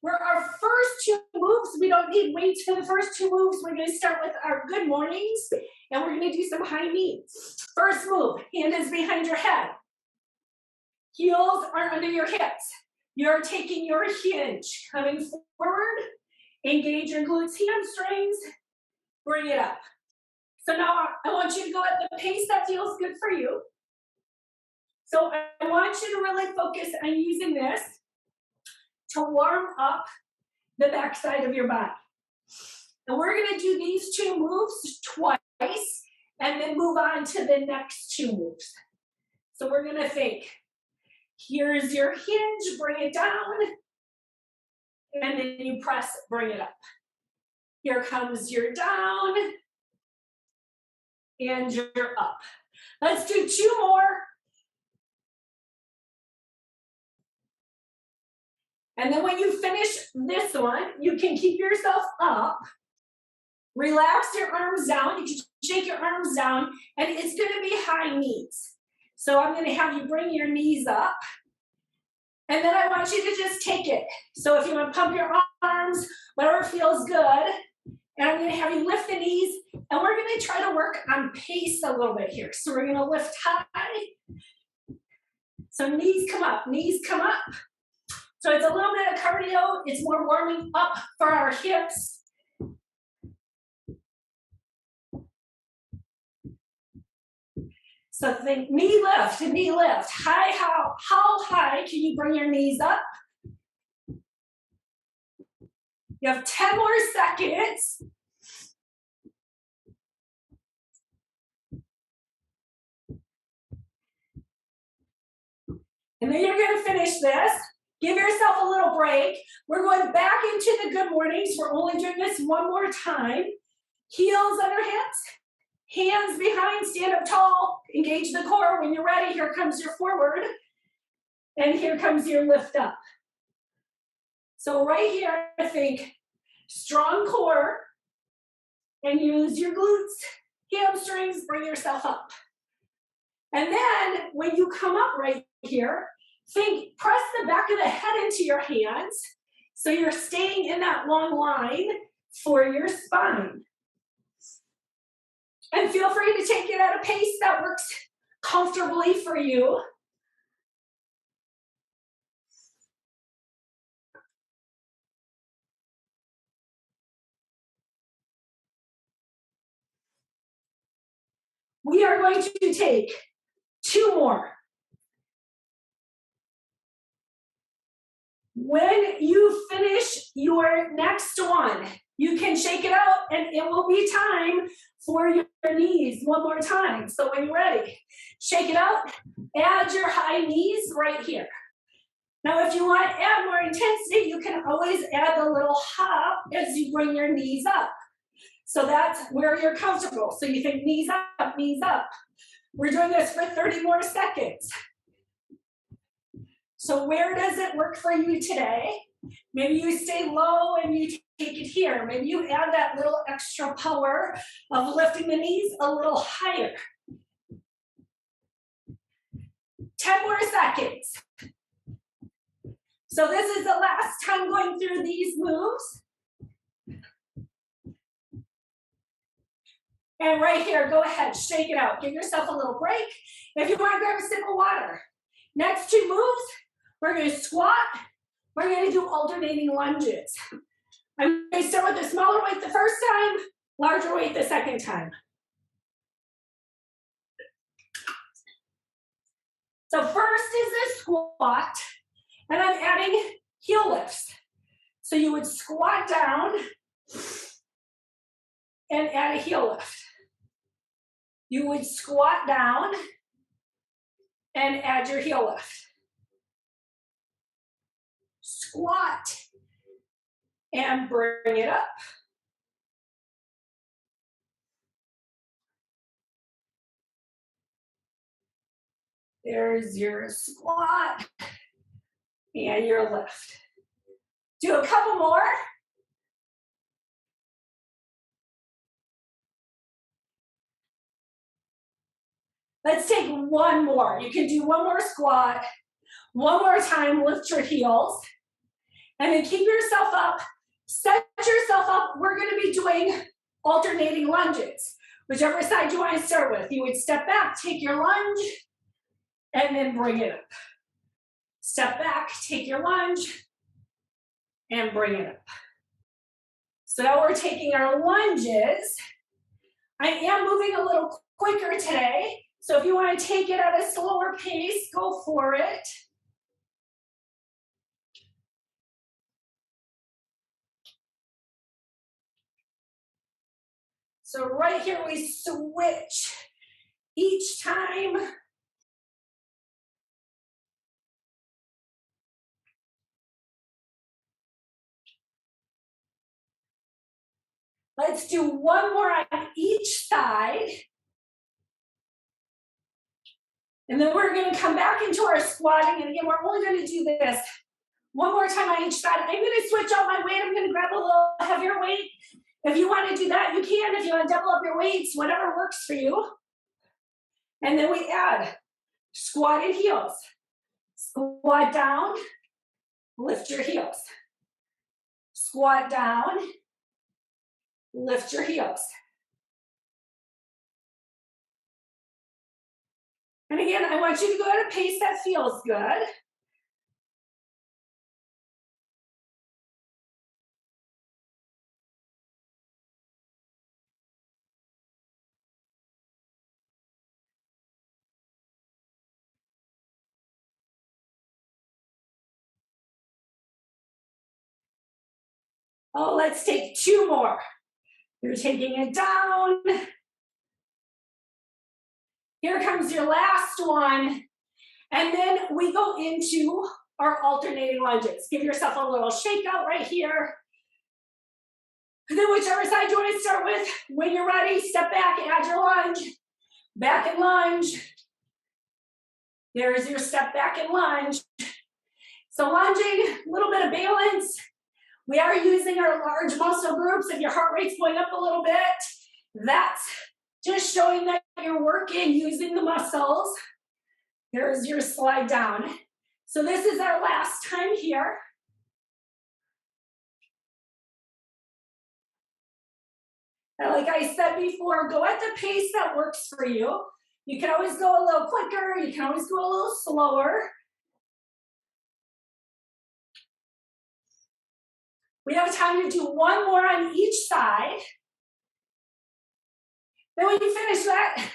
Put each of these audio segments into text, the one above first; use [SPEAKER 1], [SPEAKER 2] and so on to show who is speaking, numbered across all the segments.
[SPEAKER 1] Our first two moves, we don't need weights for the first two moves. We're going to start with our good mornings, and we're going to do some high knees. First move, hand is behind your head. Heels are under your hips. You're taking your hinge, coming forward. Engage your glutes, hamstrings. Bring it up. So now I want you to go at the pace that feels good for you. So I want you to really focus on using this to warm up the backside of your body. And we're going to do these two moves twice and then move on to the next two moves. So we're going to think, here's your hinge, bring it down, and then you press, bring it up. Here comes your down, and you're up. Let's do two more. And then when you finish this one, you can keep yourself up. Relax your arms down. You can shake your arms down, and it's going to be high knees. So I'm going to have you bring your knees up. And then I want you to just take it. So if you want to pump your arms, whatever feels good. And I'm going to have you lift the knees. And we're going to try to work on pace a little bit here. So we're going to lift high. So knees come up, knees come up. So it's a little bit of cardio. It's more warming up for our hips. So think knee lift, knee lift. High, how high can you bring your knees up? You have 10 more seconds. And then you're going to finish this. Give yourself a little break. We're going back into the good mornings. We're only doing this one more time. Heels under hips. Hands behind, stand up tall, engage the core. When you're ready, here comes your forward, and here comes your lift up. So right here, I think strong core, and use your glutes, hamstrings, bring yourself up. And then when you come up right here, think, press the back of the head into your hands, so you're staying in that long line for your spine. And feel free to take it at a pace that works comfortably for you. We are going to take two more. When you finish your next one, you can shake it out, and it will be time for your knees one more time. So when you're ready, shake it out, add your high knees right here. Now, if you want to add more intensity, you can always add the little hop as you bring your knees up. So that's where you're comfortable. So you think knees up, knees up. We're doing this for 30 more seconds. So where does it work for you today? Maybe you stay low and you take it here. Maybe you add that little extra power of lifting the knees a little higher. 10 more seconds. So this is the last time going through these moves. And right here, go ahead, shake it out. Give yourself a little break. If you want to grab a sip of water. Next two moves, we're going to squat. We're going to do alternating lunges. I'm going to start with a smaller weight the first time, larger weight the second time. So first is the squat, and I'm adding heel lifts. So you would squat down and add a heel lift. You would squat down and add your heel lift. Squat and bring it up. There's your squat and your lift. Do a couple more. Let's take one more. You can do one more squat. One more time, lift your heels. And then keep yourself up, set yourself up. We're gonna be doing alternating lunges. Whichever side you wanna start with. You would step back, take your lunge, and then bring it up. Step back, take your lunge, and bring it up. So now we're taking our lunges. I am moving a little quicker today. So if you want to take it at a slower pace, go for it. So right here we switch each time. Let's do one more on each side. And then we're going to come back into our squatting. And again, we're only going to do this one more time on each side. I'm going to switch out my weight. I'm going to grab a little heavier weight. If you want to do that, you can. If you want to double up your weights, whatever works for you. And then we add squatted heels. Squat down, lift your heels. Squat down, lift your heels. And again, I want you to go at a pace that feels good. Oh, let's take two more. You're taking it down. Here comes your last one. And then we go into our alternating lunges. Give yourself a little shake out right here. And then whichever side you want to start with, when you're ready, step back, add your lunge. Back and lunge. There's your step back and lunge. So lunging, a little bit of balance. We are using our large muscle groups. If your heart rate's going up a little bit, that's just showing that you're working using the muscles. There's your slide down. So this is our last time here. And like I said before, go at the pace that works for you. You can always go a little quicker. You can always go a little slower. We have time to do one more on each side. Then when you finish that,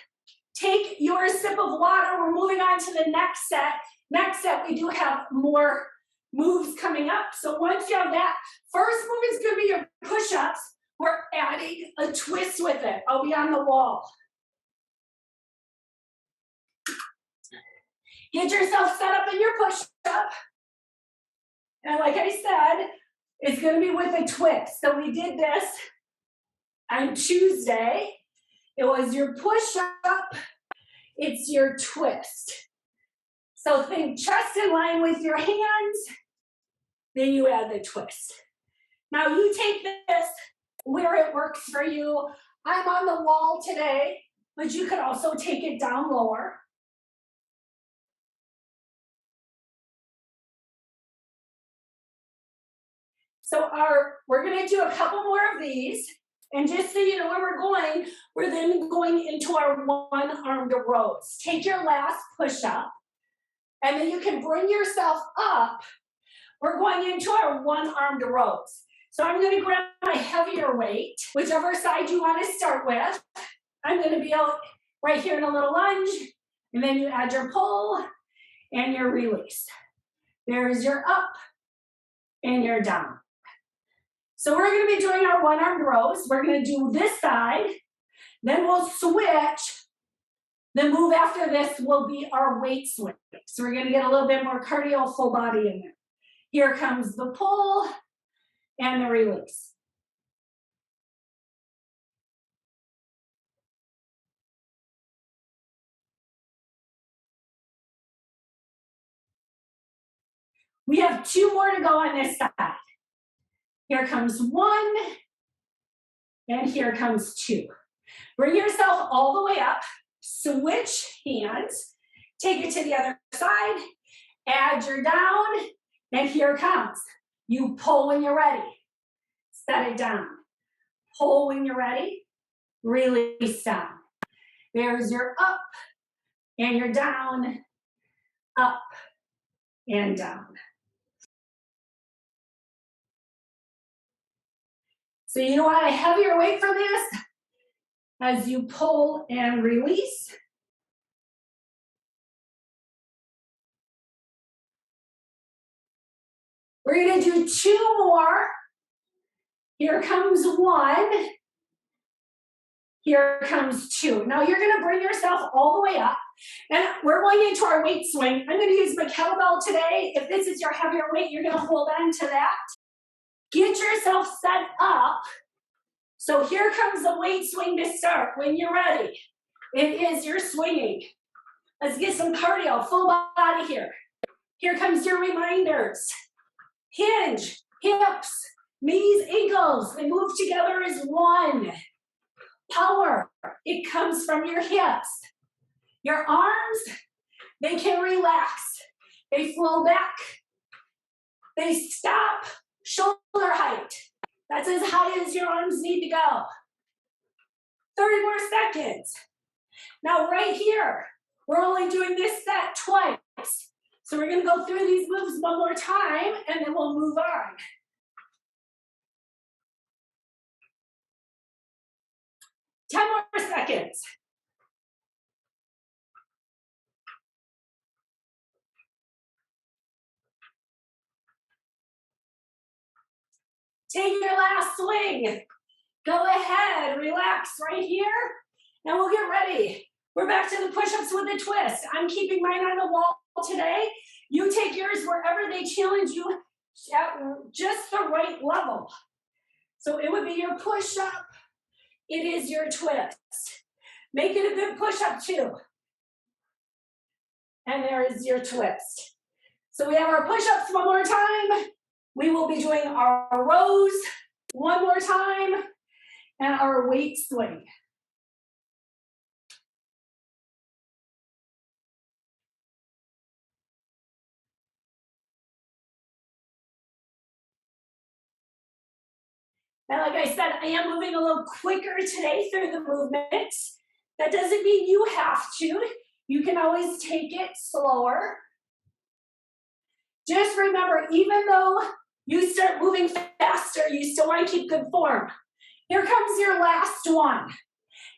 [SPEAKER 1] take your sip of water. We're moving on to the next set. Next set, we do have more moves coming up. So once you have that, first move is going to be your push-ups. We're adding a twist with it. I'll be on the wall. Get yourself set up in your push-up. And like I said, it's going to be with a twist. So we did this on Tuesday. It was your push-up. It's your twist. So think chest in line with your hands. Then you add the twist. Now you take this where it works for you. I'm on the wall today, but you could also take it down lower. So we're going to do a couple more of these. And just so you know where we're then going into our one-armed rows. Take your last push-up, and then you can bring yourself up. We're going into our one-armed rows. So I'm going to grab my heavier weight, whichever side you want to start with. I'm going to be out right here in a little lunge, and then you add your pull and your release. There's your up and your down. So we're going to be doing our one-armed rows. We're going to do this side, then we'll switch. The move after this will be our weight swing. So we're going to get a little bit more cardio, full body in there. Here comes the pull and the release. We have two more to go on this side. Here comes one, and here comes two. Bring yourself all the way up, switch hands, take it to the other side, add your down, and here comes. You pull when you're ready. Set it down. Pull when you're ready. Release down. There's your up and your down, up and down. So you want a heavier weight for this as you pull and release. We're going to do 2 more. Here comes 1. Here comes 2. Now you're going to bring yourself all the way up. And we're going into our weight swing. I'm going to use my kettlebell today. If this is your heavier weight, you're going to hold on to that. Get yourself set up. So here comes the weight swing to start. When you're ready, it is your swinging. Let's get some cardio, full body here. Here comes your reminders. Hinge, hips, knees, ankles. They move together as one. Power, it comes from your hips. Your arms, they can relax. They flow back. They stop shoulder height. That's as high as your arms need to go. 30 more seconds. Now right here, we're only doing this set twice. So we're going to go through these moves one more time, and then we'll move on. 10 more seconds. Take your last swing. Go ahead, relax right here, and we'll get ready. We're back to the push-ups with a twist. I'm keeping mine on the wall today. You take yours wherever they challenge you at just the right level. So it would be your push-up. It is your twist. Make it a good push-up too. And there is your twist. So we have our push-ups one more time. We will be doing our rows one more time and our weight swing. And like I said, I am moving a little quicker today through the movements. That doesn't mean you have to. You can always take it slower. Just remember, even though you start moving faster, you still want to keep good form. Here comes your last one.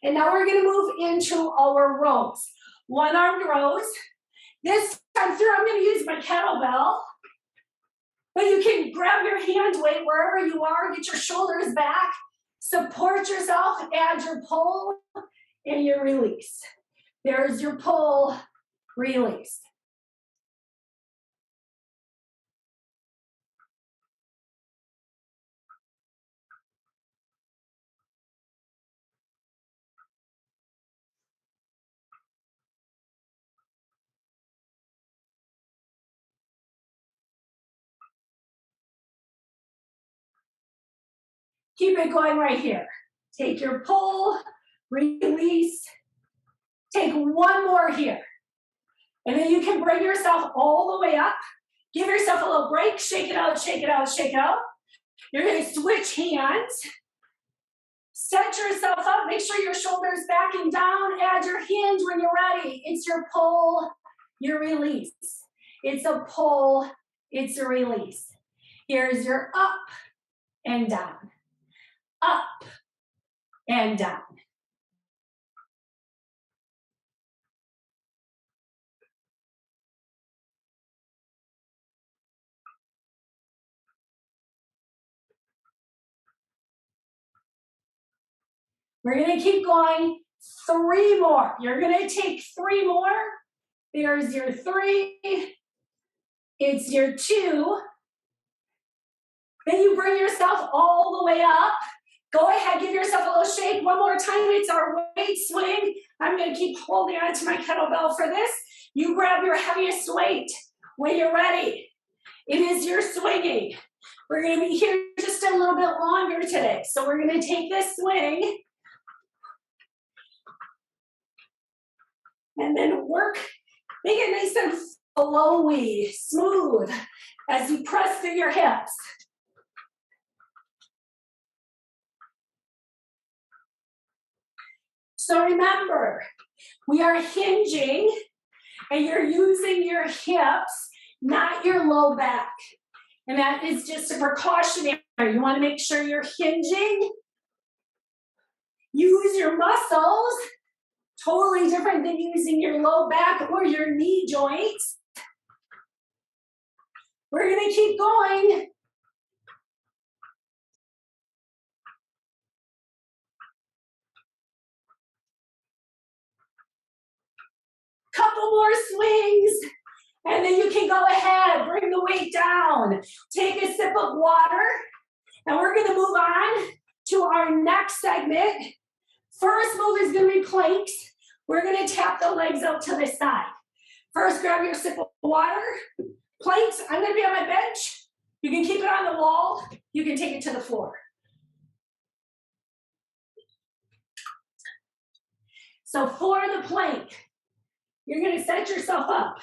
[SPEAKER 1] And now we're going to move into our rows. One-armed rows. This time through, I'm going to use my kettlebell. But you can grab your hand weight wherever you are, get your shoulders back, support yourself, add your pull, and your release. There's your pull, release. Keep it going right here. Take your pull, release. Take one more here. And then you can bring yourself all the way up. Give yourself a little break. Shake it out, shake it out, shake it out. You're going to switch hands. Set yourself up. Make sure your shoulders back and down. Add your hinge when you're ready. It's your pull, your release. It's a pull, it's a release. Here's your up and down. Up and down. We're going to keep going. 3 more. You're going to take 3 more. There's your 3. It's your 2. Then you bring yourself all the way up. Go ahead, give yourself a little shake. One more time. It's our weight swing. I'm going to keep holding on to my kettlebell for this. You grab your heaviest weight when you're ready. It is your swinging. We're going to be here just a little bit longer today. So we're going to take this swing and then work. Make it nice and flowy, smooth as you press through your hips. So remember, we are hinging and you're using your hips, not your low back. And that is just a precautionary. You want to make sure you're hinging. Use your muscles. Totally different than using your low back or your knee joints. We're going to keep going. Couple more swings. And then you can go ahead, bring the weight down. Take a sip of water. And we're going to move on to our next segment. First move is going to be planks. We're going to tap the legs out to the side. First, grab your sip of water. Planks, I'm going to be on my bench. You can keep it on the wall. You can take it to the floor. So for the plank, you're going to set yourself up.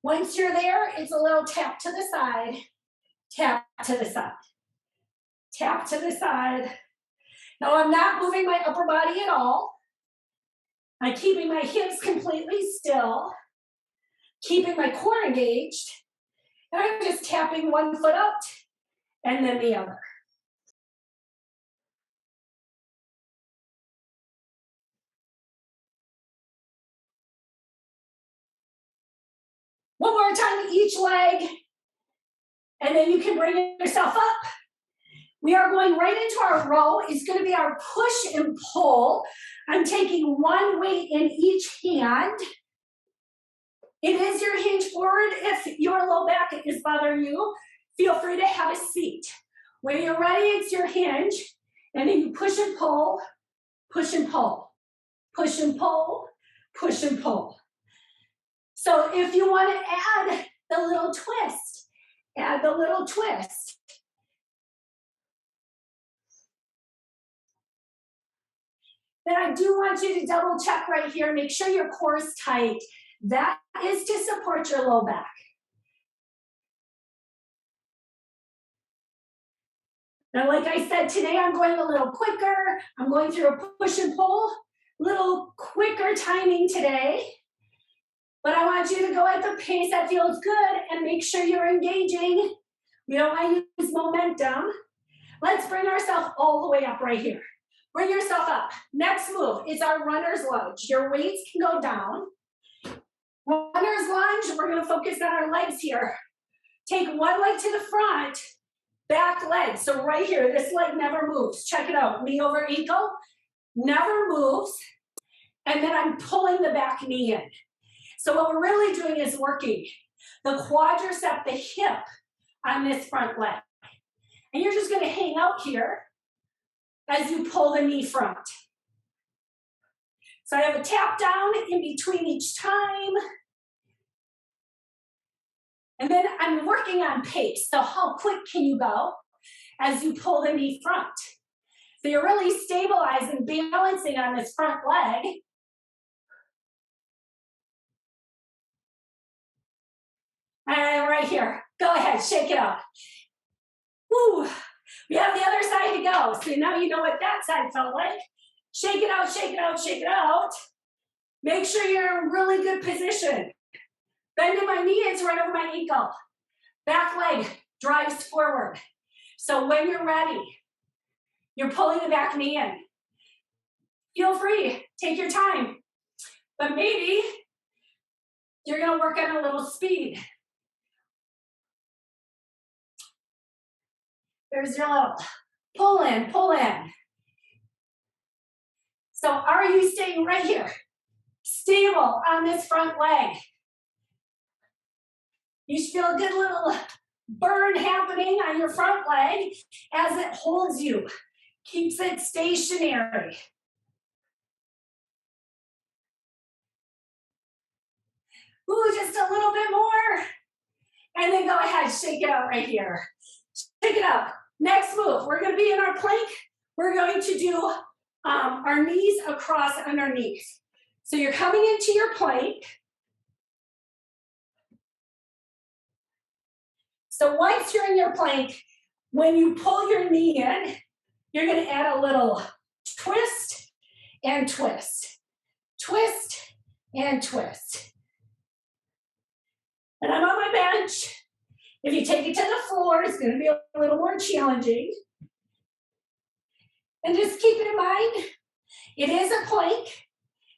[SPEAKER 1] Once you're there, it's a little tap to the side, tap to the side, tap to the side. Now I'm not moving my upper body at all. I'm keeping my hips completely still, keeping my core engaged, and I'm just tapping one foot out and then the other. One more time to each leg, and then you can bring yourself up. We are going right into our row. It's going to be our push and pull. I'm taking one weight in each hand. It is your hinge forward. If your low back is bothering you, feel free to have a seat. When you're ready, it's your hinge, and then you push and pull, push and pull, push and pull, push and pull. So if you want to add the little twist, add the little twist. Then I do want you to double check right here, make sure your core is tight. That is to support your low back. Now, like I said, today I'm going a little quicker. I'm going through a push and pull, little quicker timing today. But I want you to go at the pace that feels good and make sure you're engaging. We don't want to use momentum. Let's bring ourselves all the way up right here. Bring yourself up. Next move is our runner's lunge. Your weights can go down. Runner's lunge, we're going to focus on our legs here. Take one leg to the front, back leg. So right here, this leg never moves. Check it out. Knee over ankle, never moves. And then I'm pulling the back knee in. So what we're really doing is working the quadricep, the hip on this front leg. And you're just going to hang out here as you pull the knee front. So I have a tap down in between each time. And then I'm working on pace. So how quick can you go as you pull the knee front? So you're really stabilizing, balancing on this front leg. And right here, go ahead, shake it out. Woo. We have the other side to go. So now you know what that side felt like. Shake it out, shake it out, shake it out. Make sure you're in a really good position. Bending my knee is right over my ankle. Back leg drives forward. So when you're ready, you're pulling the back knee in. Feel free, take your time. But maybe you're going to work on a little speed. There's your little pull in, pull in. So are you staying right here? Stable on this front leg. You should feel a good little burn happening on your front leg as it holds you, keeps it stationary. Ooh, just a little bit more. And then go ahead, shake it out right here. Shake it out. Next move, we're going to be in our plank. We're going to do our knees across underneath. So you're coming into your plank. So once you're in your plank, when you pull your knee in, you're going to add a little twist and twist. Twist and twist. And I'm on my bench. If you take it to the floor, it's going to be a little more challenging. And just keep in mind, it is a plank.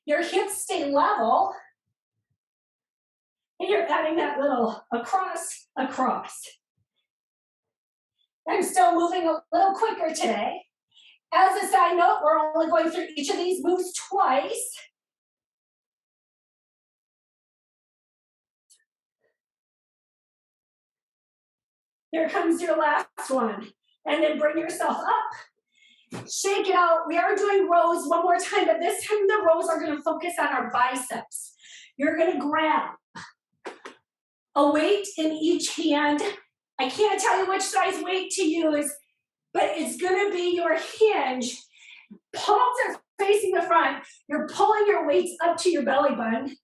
[SPEAKER 1] Your hips stay level. And you're adding that little across. I'm still moving a little quicker today. As a side note, we're only going through each of these moves twice. Here comes your last one. And then bring yourself up. Shake it out. We are doing rows one more time, but this time the rows are going to focus on our biceps. You're going to grab a weight in each hand. I can't tell you which size weight to use, but it's going to be your hinge. Palms are facing the front. You're pulling your weights up to your belly button,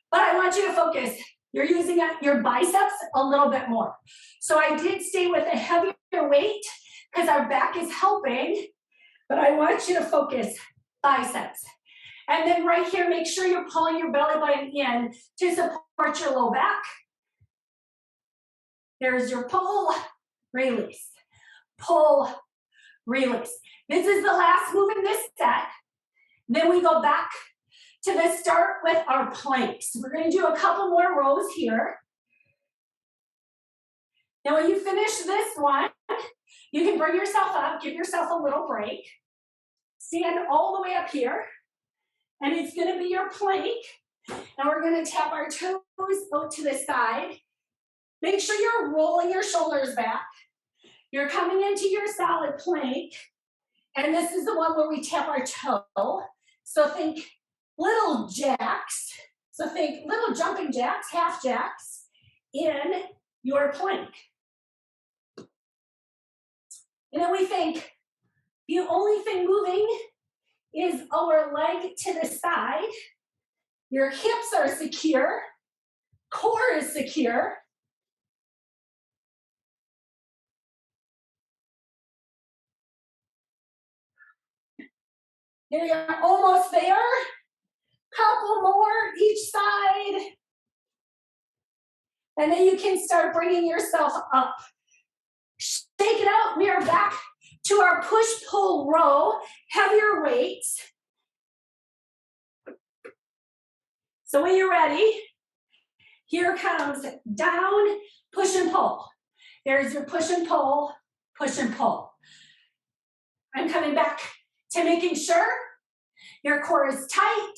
[SPEAKER 1] but I want you to focus. You're using your biceps a little bit more. So I did stay with a heavier weight because our back is helping, but I want you to focus biceps. And then right here, make sure you're pulling your belly button in to support your low back. There's your pull, release, pull, release. This is the last move in this set. Then we go back to the start with our planks. We're going to do a couple more rows here. Now when you finish this one, you can bring yourself up, give yourself a little break. Stand all the way up here. And it's going to be your plank. Now we're going to tap our toes out to the side. Make sure you're rolling your shoulders back. You're coming into your solid plank. And this is the one where we tap our toe. So think little jacks. So think little jumping jacks, half jacks in your plank. And then we think the only thing moving is our leg to the side. Your hips are secure. Core is secure. There you are, almost there. Couple more each side. And then you can start bringing yourself up. Shake it out. We are back to our push-pull row, heavier weights. So when you're ready, here comes down, push and pull. There's your push and pull, push and pull. I'm coming back to making sure your core is tight.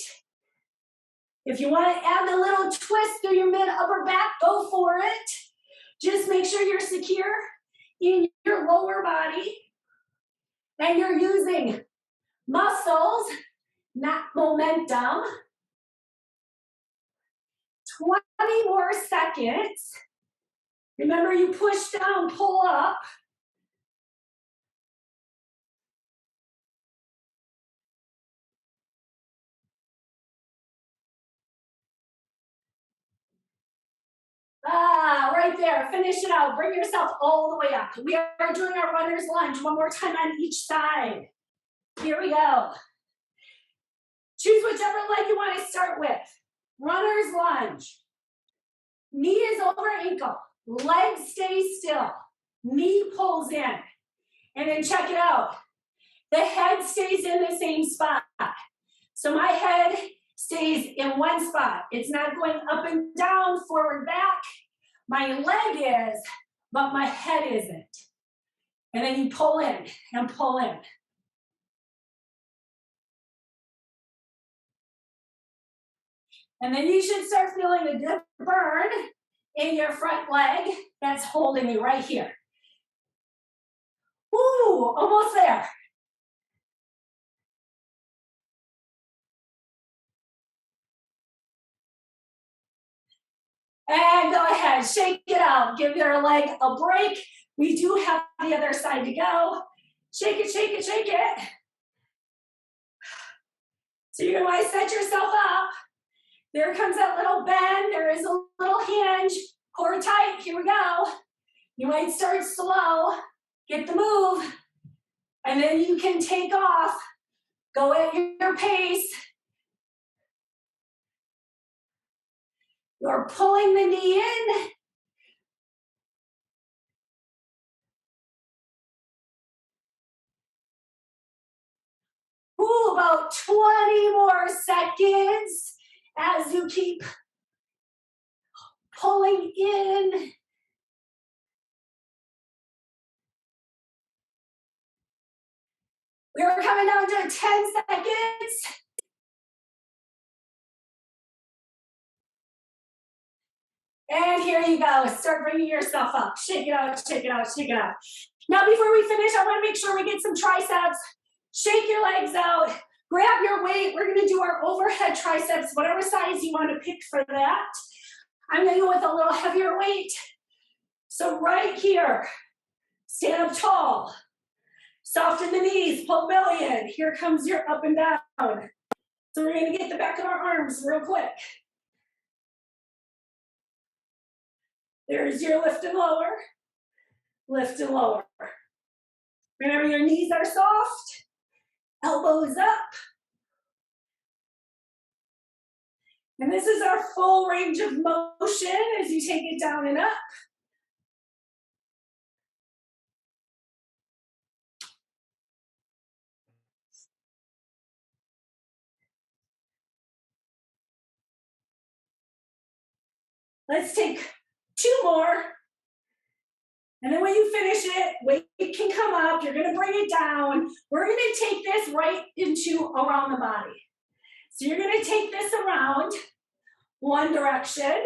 [SPEAKER 1] If you want to add a little twist through your mid-upper back, go for it. Just make sure you're secure in your lower body. And you're using muscles, not momentum. 20 more seconds. Remember, you push down, pull up. Right there, finish it out. Bring yourself all the way up. We are doing our runner's lunge one more time on each side. Here we go. Choose whichever leg you want to start with. Runner's lunge. Knee is over ankle. Leg stays still. Knee pulls in. And then check it out. The head stays in the same spot. So my head stays in one spot. It's not going up and down, forward, back. My leg is, but my head isn't. And then you pull in and pull in. And then you should start feeling a good burn in your front leg that's holding you right here. Woo, almost there. And go ahead, shake it out. Give your leg a break. We do have the other side to go. Shake it, shake it, shake it. So you're going to want to set yourself up. There comes that little bend. There is a little hinge. Core tight. Here we go. You might start slow. Get the move. And then you can take off. Go at your pace. You're pulling the knee in. Ooh, about 20 more seconds as you keep pulling in. We're coming down to 10 seconds. And here you go. Start bringing yourself up. Shake it out, shake it out, shake it out. Now, before we finish, I want to make sure we get some triceps. Shake your legs out. Grab your weight. We're going to do our overhead triceps, whatever size you want to pick for that. I'm going to go with a little heavier weight. So right here, stand up tall. Soften the knees, pull belly in. Here comes your up and down. So we're going to get the back of our arms real quick. There's your lift and lower. Lift and lower. Remember, your knees are soft. Elbows up. And this is our full range of motion as you take it down and up. Let's take 2 more. And then when you finish it, weight can come up. You're going to bring it down. We're going to take this right into around the body. So you're going to take this around one direction.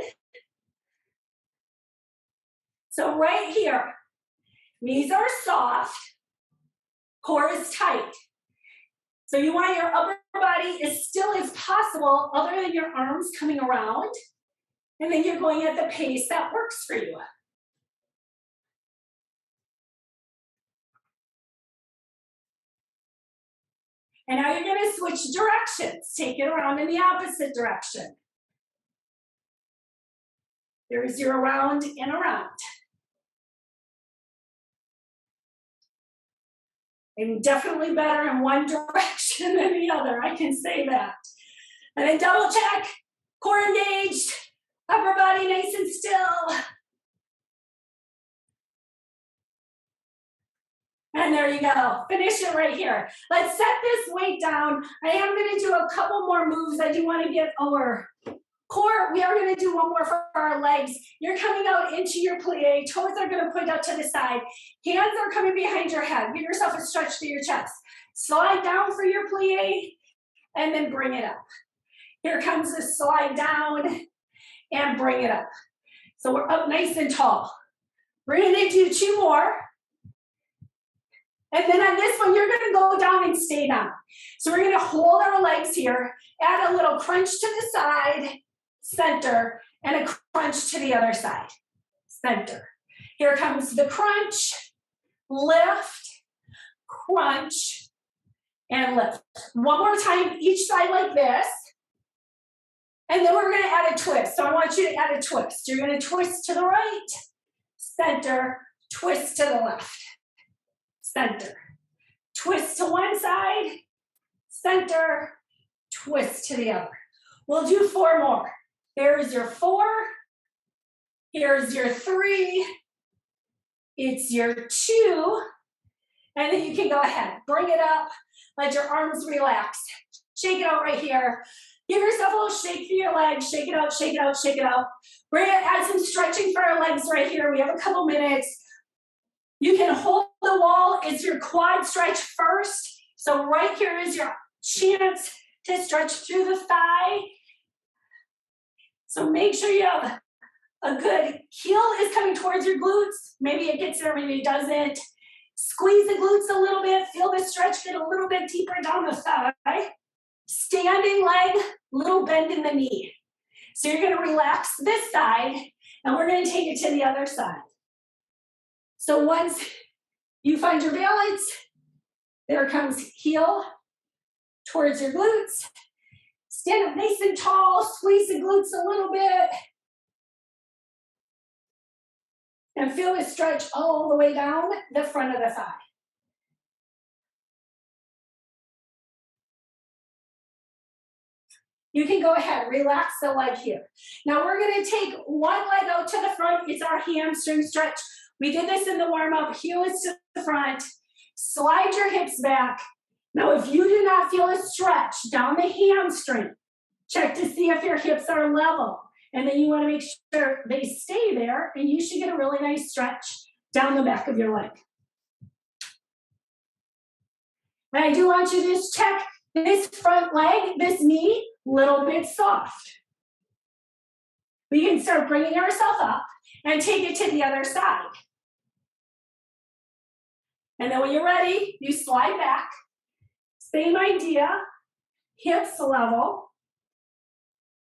[SPEAKER 1] So right here, knees are soft, core is tight. So you want your upper body as still as possible other than your arms coming around. And then you're going at the pace that works for you. And now you're going to switch directions. Take it around in the opposite direction. There's your around and around. And definitely better in one direction than the other, I can say that. And then double check, core engaged, upper body nice and still. And there you go, finish it right here. Let's set this weight down. I am gonna do a couple more moves. I do wanna get our core. We are gonna do one more for our legs. You're coming out into your plie. Toes are gonna point out to the side. Hands are coming behind your head. Give yourself a stretch to your chest. Slide down for your plie and then bring it up. Here comes the slide down and bring it up. So we're up nice and tall. We're gonna do 2 more. And then on this one, you're gonna go down and stay down. So we're gonna hold our legs here, add a little crunch to the side, center, and a crunch to the other side, center. Here comes the crunch, lift, crunch, and lift. One more time, each side like this. And then we're gonna add a twist. So I want you to add a twist. You're gonna twist to the right, center, twist to the left. Center. Twist to one side, center, twist to the other. We'll do 4 more. Here's your 4. Here's your 3. It's your 2. And then you can go ahead. Bring it up. Let your arms relax. Shake it out right here. Give yourself a little shake through your legs. Shake it out, shake it out, shake it out. We're going to add some stretching for our legs right here. We have a couple minutes. You can hold the wall. It's your quad stretch first. So right here is your chance to stretch through the thigh. So make sure you have a good heel is coming towards your glutes. Maybe it gets there, maybe it doesn't. Squeeze the glutes a little bit. Feel the stretch get a little bit deeper down the thigh. Standing leg, little bend in the knee. So you're going to relax this side, and we're going to take it to the other side. So once you find your balance, there comes heel towards your glutes. Stand up nice and tall, squeeze the glutes a little bit. And feel the stretch all the way down the front of the thigh. You can go ahead, relax the leg here. Now we're gonna take one leg out to the front. It's our hamstring stretch. We did this in the warm-up, heels to the front. Slide your hips back. Now if you do not feel a stretch down the hamstring, check to see if your hips are level. And then you wanna make sure they stay there, and you should get a really nice stretch down the back of your leg. And I do want you to just check this front leg, this knee, little bit soft. We can start bringing ourselves up and take it to the other side. And then when you're ready, you slide back. Same idea, hips level,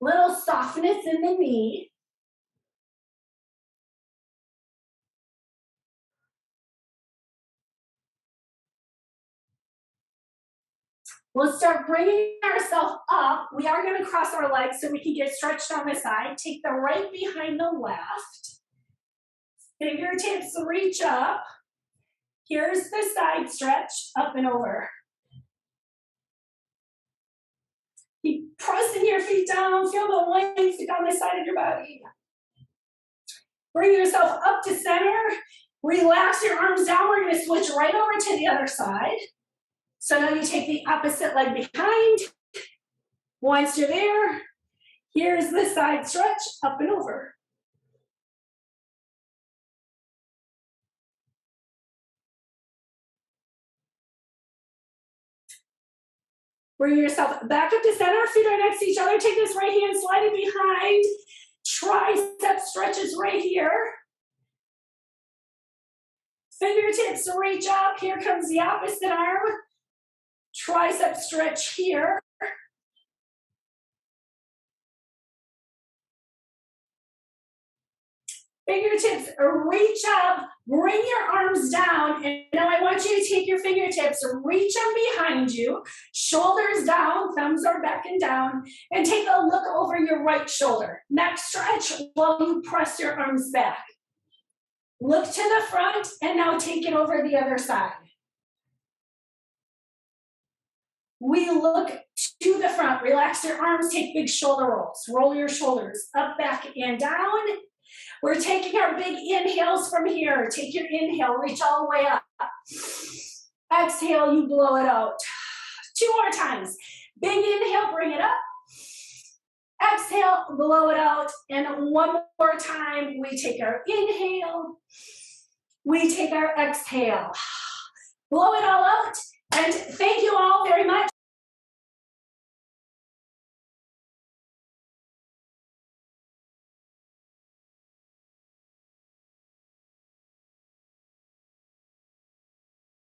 [SPEAKER 1] little softness in the knee. We'll start bringing ourselves up. We are going to cross our legs so we can get stretched on the side. Take the right behind the left. Fingertips reach up. Here's the side stretch, up and over. Keep pressing your feet down. Feel the length down the side of your body. Bring yourself up to center. Relax your arms down. We're going to switch right over to the other side. So now you take the opposite leg behind. Once you're there, here's the side stretch, up and over. Bring yourself back up to center, feet are next to each other. Take this right hand, slide it behind. Tricep stretches right here. Fingertips reach up. Here comes the opposite arm. Tricep stretch here. Fingertips reach up, bring your arms down, and now I want you to take your fingertips, reach them behind you, shoulders down, thumbs are back and down, and take a look over your right shoulder. Neck stretch while you press your arms back. Look to the front, and now take it over the other side. We look to the front, relax your arms, take big shoulder rolls. Roll your shoulders up, back, and down. We're taking our big inhales from here. Take your inhale, reach all the way up. Exhale, you blow it out. 2 more times. Big inhale, bring it up. Exhale, blow it out. And one more time, we take our inhale. We take our exhale. Blow it all out. And thank you all very much.